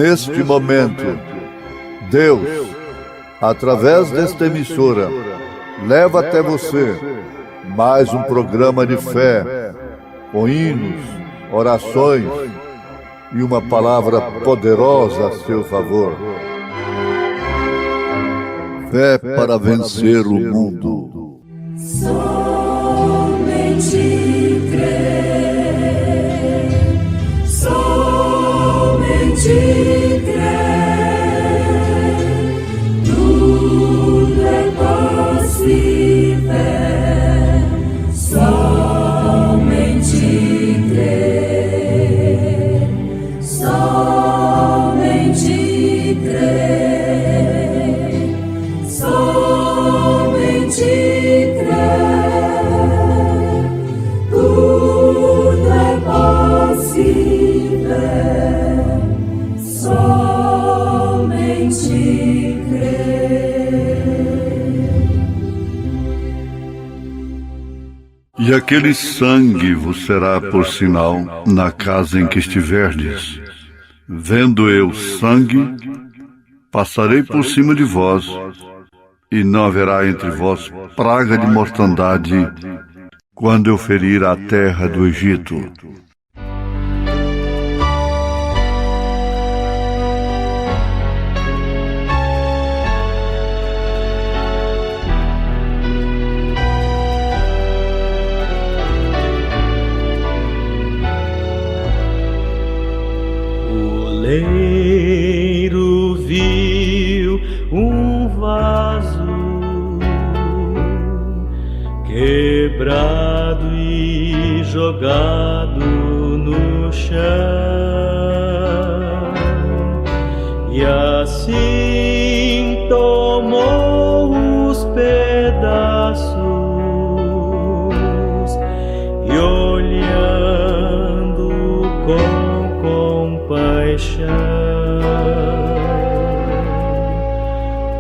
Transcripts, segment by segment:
neste momento, Deus, através desta emissora, leva até você mais um programa de fé, com hinos, orações e uma palavra poderosa a seu favor. Fé para vencer o mundo. Somente crer, somente crer, tudo é possível, somente crer, somente crer, somente crer, tudo é possível, somente crer. E aquele sangue vos será por sinal na casa em que estiverdes. Vendo eu sangue, passarei por cima de vós, e não haverá entre vós praga de mortandade, quando eu ferir a terra do Egito. O oleiro viu um vaso quebrado e jogado no chão, e assim tomou os pedaços e, olhando com compaixão,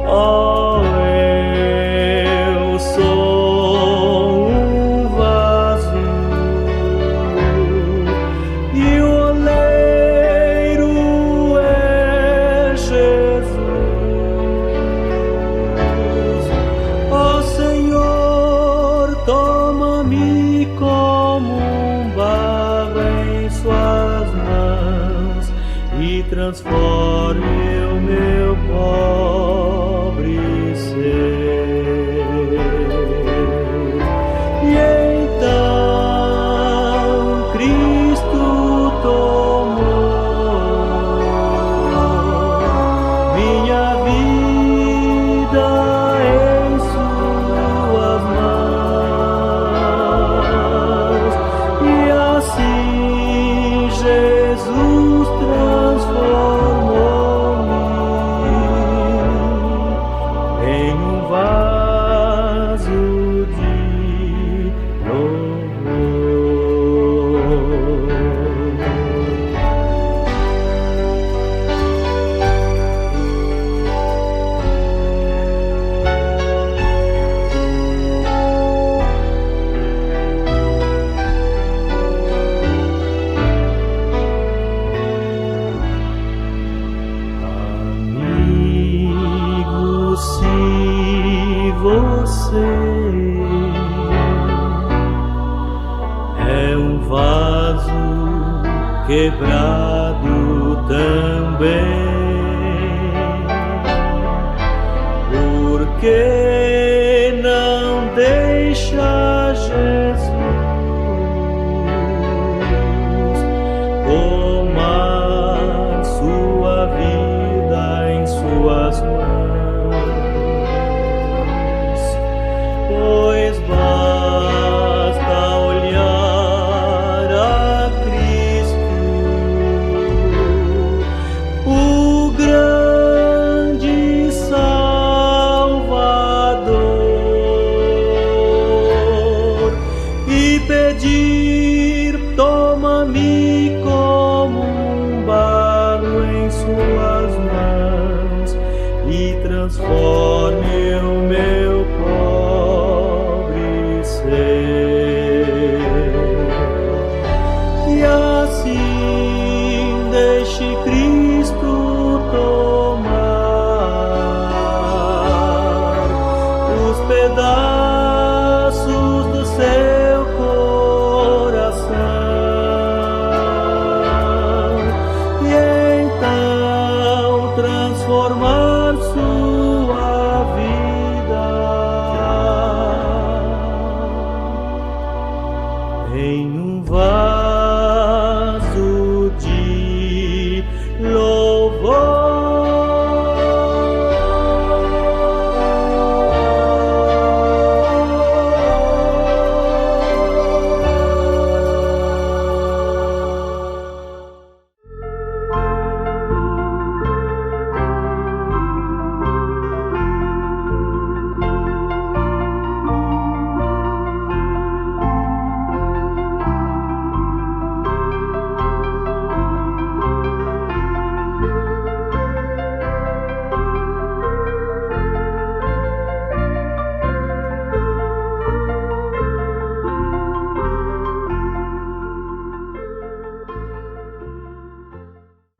oh, eu sou um vaso e o oleiro é Jesus. Ó Senhor, toma-me como um barro em suas mãos e transforme o meu pobre ser. E então Cristo tomou minha vida em suas mãos, e assim Jesus transformou-me em um vaso de louvor. Amigo, se você é um vaso quebrado também, por que não deixa Jesus tomar sua vida em suas mãos? Pois basta olhar a Cristo, o grande Salvador, e pedir: toma-me como um barro em suas mãos e transforme o meu pobre pedaços do seu coração e então transformar sua vida em um vaso de louvor.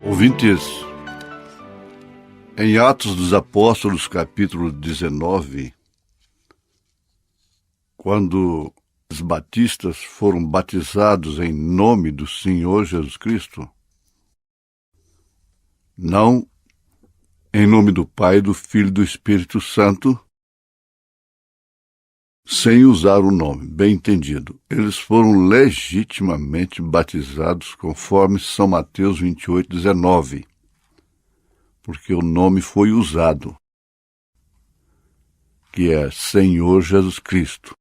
Ouvintes, em Atos dos Apóstolos, capítulo 19, quando os batistas foram batizados em nome do Senhor Jesus Cristo, não em nome do Pai, do Filho e do Espírito Santo, sem usar o nome, bem entendido. Eles foram legitimamente batizados conforme São Mateus 28:19, porque o nome foi usado, que é Senhor Jesus Cristo.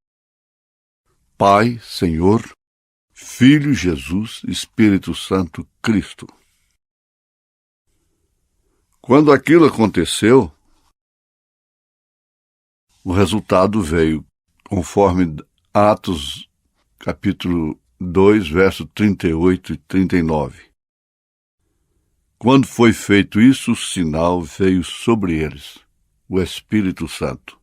Pai, Senhor, Filho Jesus, Espírito Santo, Cristo. Quando aquilo aconteceu, o resultado veio conforme Atos, capítulo 2, verso 38 e 39. Quando foi feito isso, o sinal veio sobre eles, o Espírito Santo.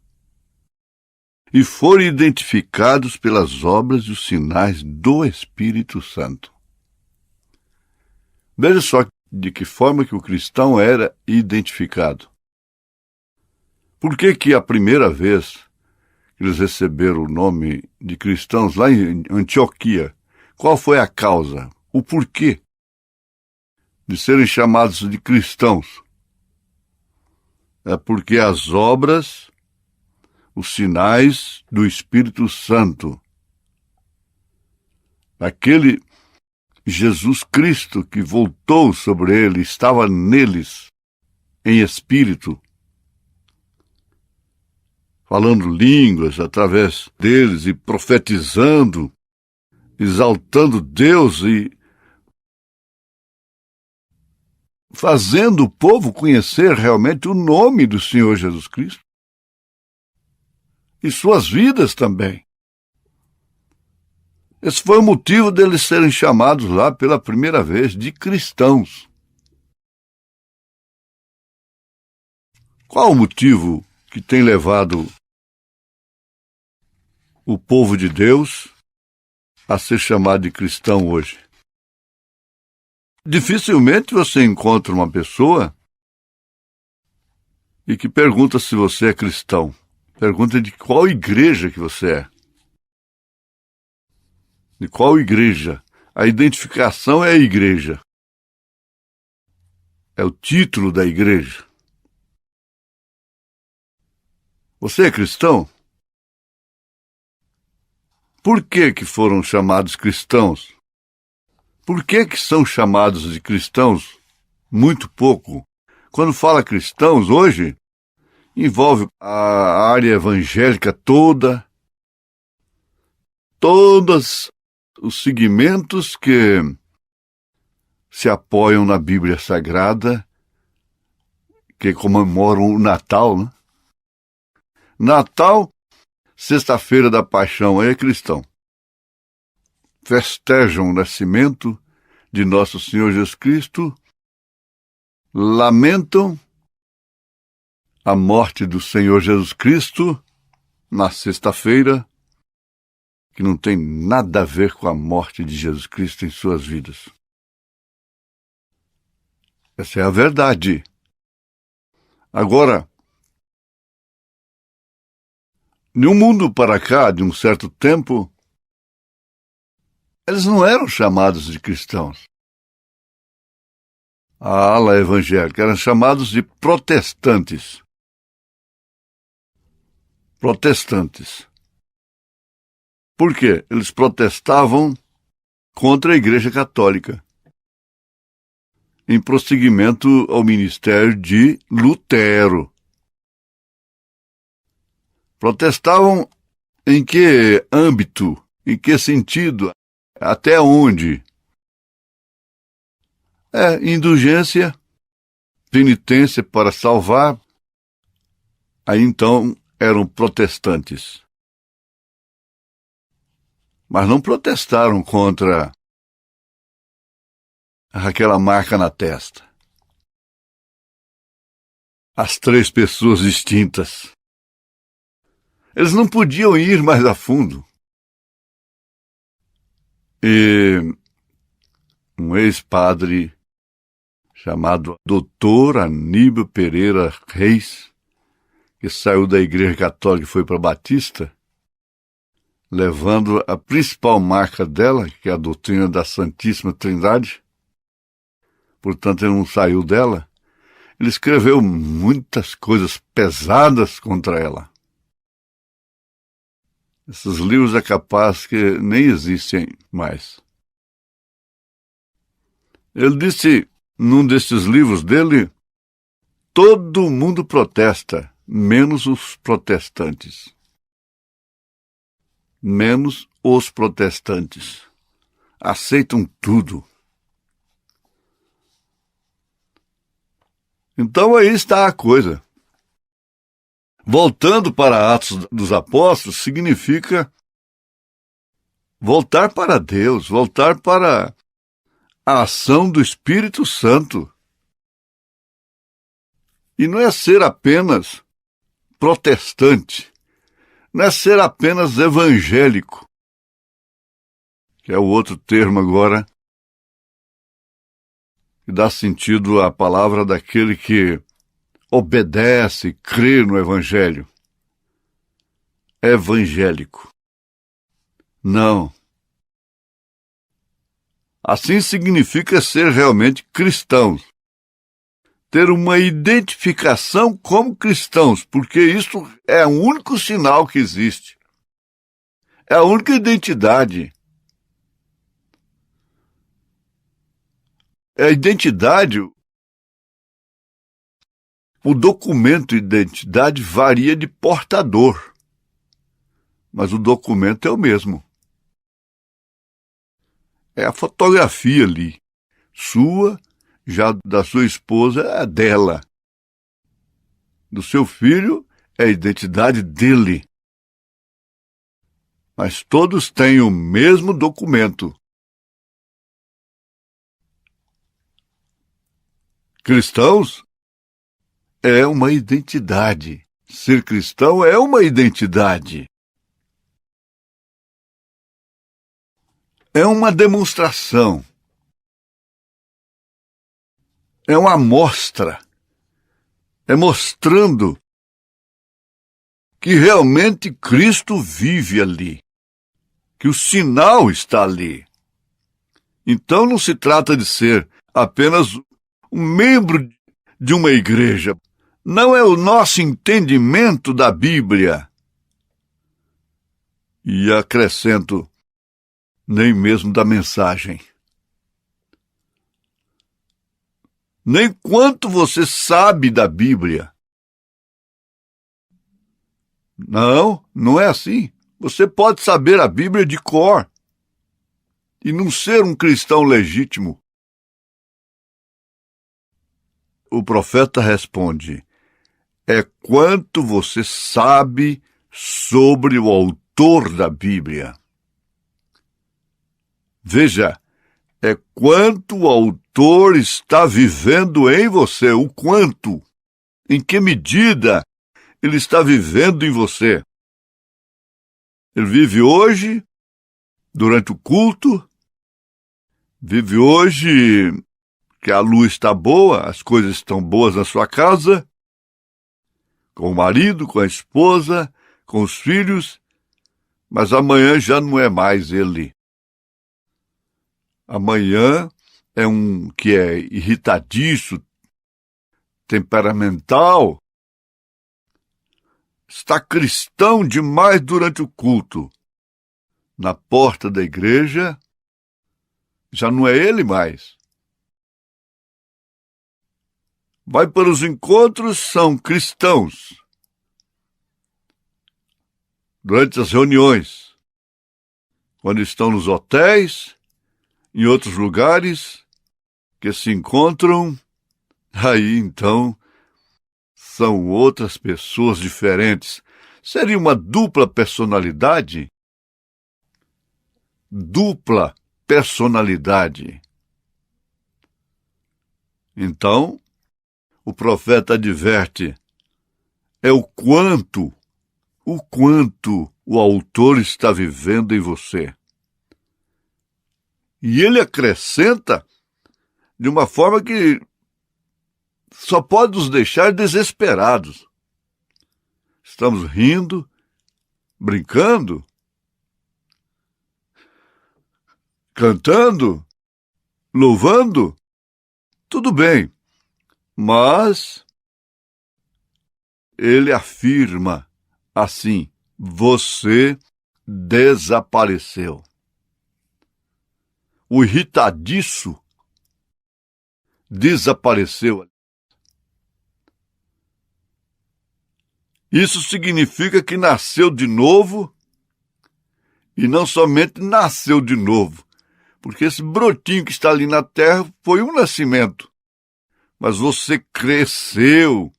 E foram identificados pelas obras e os sinais do Espírito Santo. Veja só de que forma que o cristão era identificado. Por que a primeira vez eles receberam o nome de cristãos lá em Antioquia, qual foi a causa, o porquê de serem chamados de cristãos? É porque as obras, os sinais do Espírito Santo, aquele Jesus Cristo que voltou sobre ele, estava neles, em espírito, falando línguas através deles e profetizando, exaltando Deus e fazendo o povo conhecer realmente o nome do Senhor Jesus Cristo e suas vidas também. Esse foi o motivo deles serem chamados lá pela primeira vez de cristãos. Qual o motivo que tem levado o povo de Deus a ser chamado de cristão hoje? Dificilmente você encontra uma pessoa e que pergunta se você é cristão. Pergunta de qual igreja que você é. De qual igreja? A identificação é a igreja. É o título da igreja. Você é cristão? Por que foram chamados cristãos? Por que são chamados de cristãos? Muito pouco. Quando fala cristãos hoje, envolve a área evangélica toda, todos os segmentos que se apoiam na Bíblia Sagrada, que comemoram o Natal, né? Natal, sexta-feira da Paixão, é cristão. Festejam o nascimento de nosso Senhor Jesus Cristo, lamentam a morte do Senhor Jesus Cristo na sexta-feira, que não tem nada a ver com a morte de Jesus Cristo em suas vidas. Essa é a verdade. Agora, De um mundo para cá, de um certo tempo, eles não eram chamados de cristãos. A ala evangélica eram chamados de protestantes. Protestantes. Por quê? Eles protestavam contra a Igreja Católica, em prosseguimento ao ministério de Lutero. Protestavam em que âmbito, em que sentido, até onde? Indulgência, penitência para salvar. Aí então eram protestantes. Mas não protestaram contra aquela marca na testa. As 3 pessoas distintas. Eles não podiam ir mais a fundo. E um ex-padre chamado Dr. Aníbal Pereira Reis, que saiu da Igreja Católica e foi para a Batista, levando a principal marca dela, que é a doutrina da Santíssima Trindade. Portanto, ele não saiu dela. Ele escreveu muitas coisas pesadas contra ela. Esses livros é capaz que nem existem mais. Ele disse, num desses livros dele, todo mundo protesta, menos os protestantes. Menos os protestantes. Aceitam tudo. Então aí está a coisa. Voltando para Atos dos Apóstolos, significa voltar para Deus, voltar para a ação do Espírito Santo. E não é ser apenas protestante, não é ser apenas evangélico, que é o outro termo agora que dá sentido à palavra daquele que obedece, crê no Evangelho. Evangélico. Não. Assim significa ser realmente cristãos. Ter uma identificação como cristãos, porque isso é o único sinal que existe. É a única identidade. A identidade, o documento de identidade varia de portador, mas o documento é o mesmo. É a fotografia ali, sua, já da sua esposa é dela. Do seu filho é a identidade dele. Mas todos têm o mesmo documento. Cristãos é uma identidade. Ser cristão é uma identidade. É uma demonstração. É uma amostra. É mostrando que realmente Cristo vive ali. Que o sinal está ali. Então não se trata de ser apenas um membro de uma igreja. Não é o nosso entendimento da Bíblia. E acrescento, nem mesmo da mensagem. Nem quanto você sabe da Bíblia. Não, não é assim. Você pode saber a Bíblia de cor e não ser um cristão legítimo. O profeta responde, é quanto você sabe sobre o autor da Bíblia. Veja, é quanto o autor está vivendo em você, o quanto, em que medida ele está vivendo em você. Ele vive hoje, durante o culto, vive hoje que a luz está boa, as coisas estão boas na sua casa, com o marido, com a esposa, com os filhos, mas amanhã já não é mais ele. Amanhã é um que é irritadiço, temperamental, está cristão demais durante o culto. Na porta da igreja, já não é ele mais. Vai para os encontros, são cristãos. Durante as reuniões, quando estão nos hotéis, em outros lugares que se encontram, aí então são outras pessoas diferentes. Seria uma dupla personalidade? Dupla personalidade. Então, o profeta adverte, é o quanto o autor está vivendo em você. E ele acrescenta de uma forma que só pode nos deixar desesperados. Estamos rindo, brincando, cantando, louvando, tudo bem, mas ele afirma assim, você desapareceu. O irritadiço desapareceu. Isso significa que nasceu de novo, e não somente nasceu de novo, porque esse brotinho que está ali na terra foi um nascimento, mas você cresceu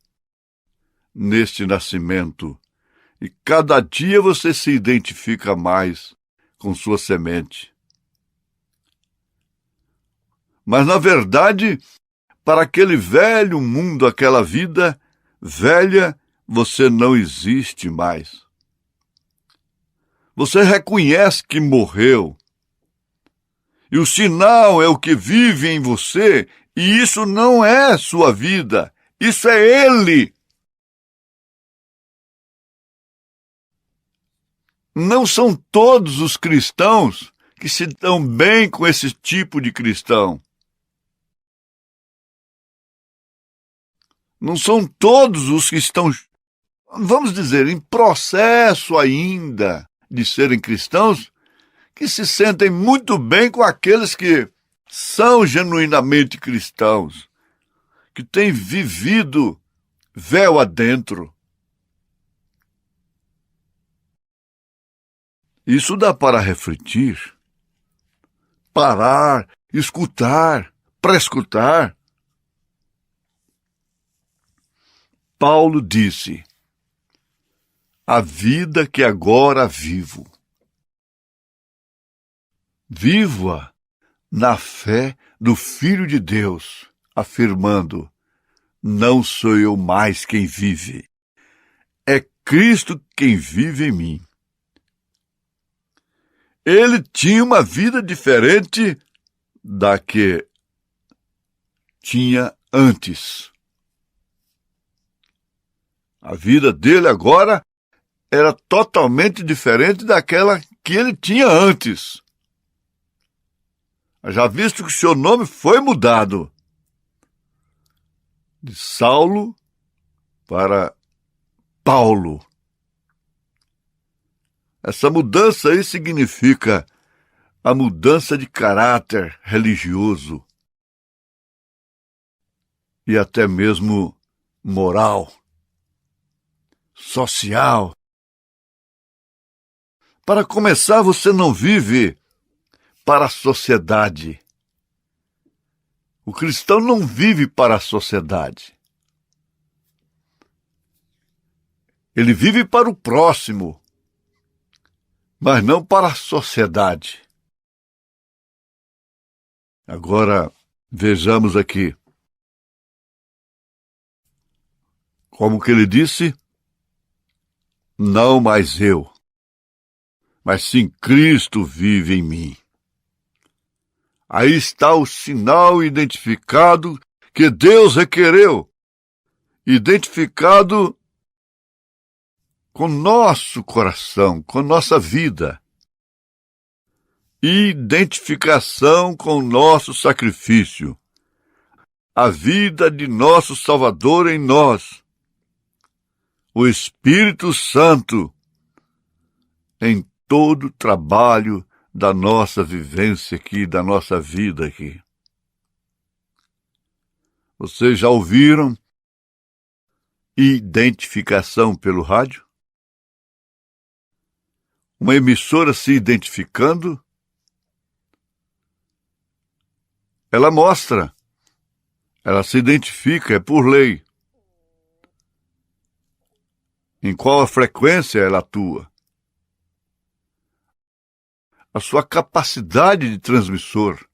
neste nascimento, e cada dia você se identifica mais com sua semente. Mas, na verdade, para aquele velho mundo, aquela vida velha, você não existe mais. Você reconhece que morreu. E o sinal é o que vive em você, e isso não é sua vida, isso é ele. Não são todos os cristãos que se dão bem com esse tipo de cristão. Não são todos os que estão, vamos dizer, em processo ainda de serem cristãos, que se sentem muito bem com aqueles que são genuinamente cristãos, que têm vivido véu adentro. Isso dá para refletir, parar, escutar, prescutar. Paulo disse, a vida que agora vivo, vivo-a na fé do Filho de Deus, afirmando, não sou eu mais quem vive, é Cristo quem vive em mim. Ele tinha uma vida diferente da que tinha antes. A vida dele agora era totalmente diferente daquela que ele tinha antes. Já visto que o seu nome foi mudado de Saulo para Paulo. Essa mudança aí significa a mudança de caráter religioso e até mesmo moral, social. Para começar, você não vive para a sociedade. O cristão não vive para a sociedade. Ele vive para o próximo, mas não para a sociedade. Agora, vejamos aqui. Como que ele disse? Não mais eu, mas sim Cristo vive em mim. Aí está o sinal identificado que Deus requereu. Identificado com nosso coração, com nossa vida. Identificação com nosso sacrifício, a vida de nosso Salvador em nós, o Espírito Santo em todo o trabalho da nossa vivência aqui, da nossa vida aqui. Vocês já ouviram identificação pelo rádio? Uma emissora se identificando? Ela mostra, ela se identifica, é por lei. Em qual frequência ela atua? A sua capacidade de transmissor.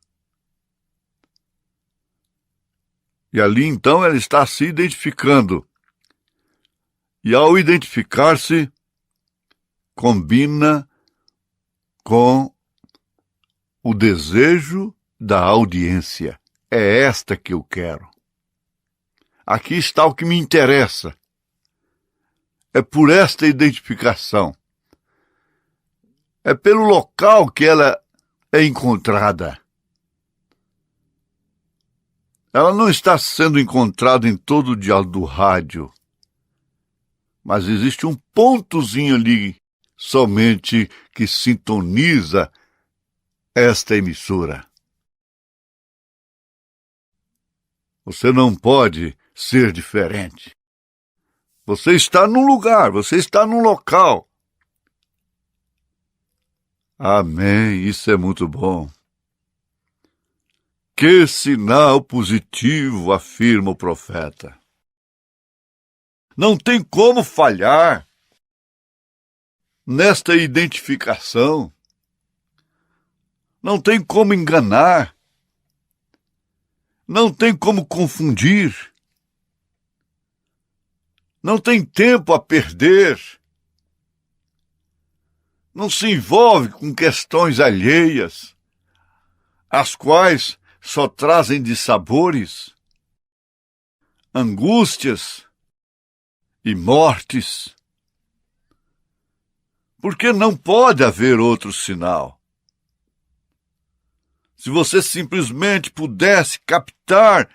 E ali, então, ela está se identificando. E ao identificar-se, combina com o desejo da audiência. É esta que eu quero. Aqui está o que me interessa. É por esta identificação. É pelo local que ela é encontrada. Ela não está sendo encontrada em todo o dial do rádio, mas existe um pontozinho ali somente que sintoniza esta emissora. Você não pode ser diferente. Você está num lugar, você está num local. Amém, isso é muito bom. Que sinal positivo, afirma o profeta. Não tem como falhar nesta identificação. Não tem como enganar. Não tem como confundir. Não tem tempo a perder. Não se envolve com questões alheias, as quais só trazem dissabores, angústias e mortes. Porque não pode haver outro sinal. Se você simplesmente pudesse captar,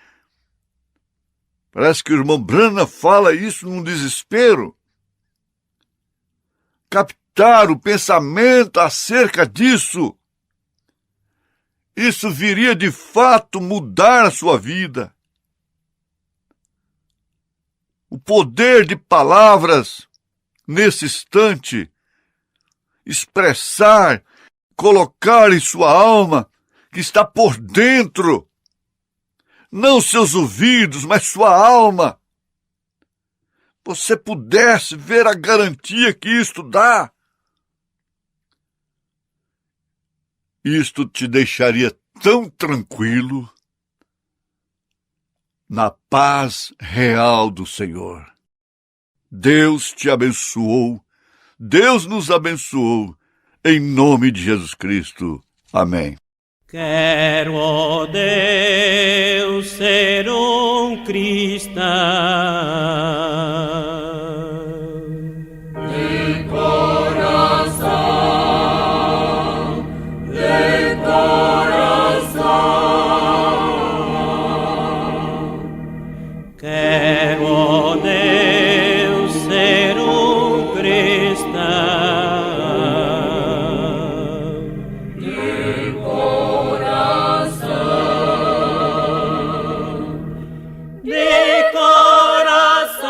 parece que o irmão Branham fala isso num desespero, captar o pensamento acerca disso, isso viria de fato mudar a sua vida. O poder de palavras, nesse instante, expressar, colocar em sua alma, que está por dentro, não seus ouvidos, mas sua alma, você pudesse ver a garantia que isto dá, isto te deixaria tão tranquilo, na paz real do Senhor. Deus te abençoou, Deus nos abençoou, em nome de Jesus Cristo. Amém. Quero, ó Deus, ser cristão. De coração, de coração. Quero, ó Deus, ser cristão. De coração,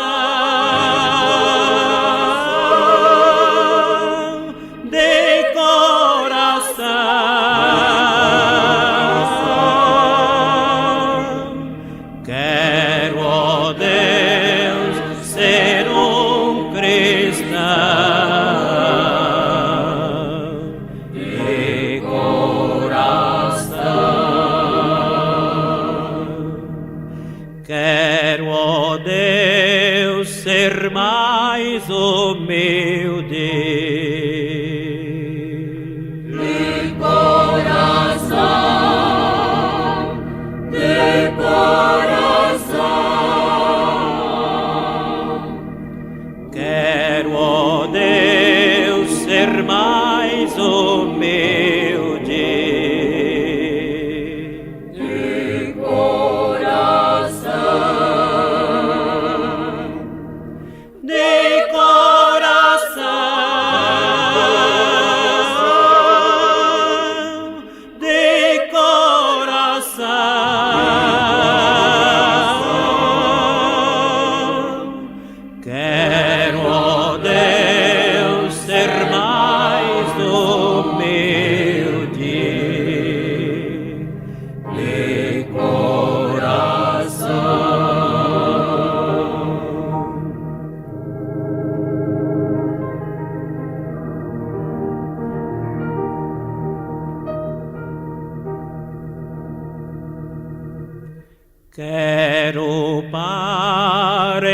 Quero parecer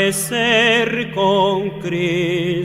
com Cristo.